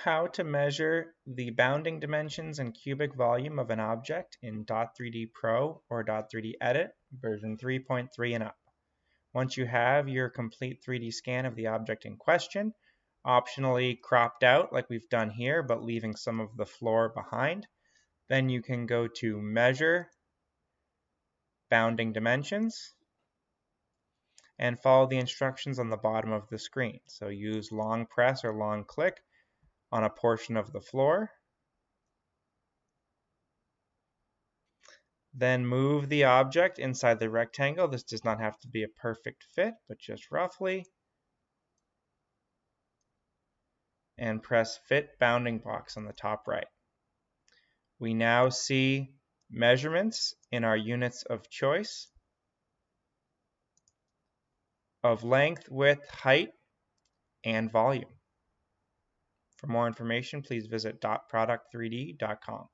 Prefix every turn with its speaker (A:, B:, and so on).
A: how to measure the bounding dimensions and cubic volume of an object in Dot3D Pro or Dot3D Edit version 3.3 and up. Once you have your complete 3D scan of the object in question, optionally cropped out like we've done here, but leaving some of the floor behind, then you can go to Measure, Bounding Dimensions, and follow the instructions on the bottom of the screen. So use long press or long click on a portion of the floor. Then move the object inside the rectangle. This does not have to be a perfect fit, but just roughly. And press Fit Bounding Box on the top right. We now see measurements in our units of choice of length, width, height, and volume. For more information, please visit dotproduct3d.com.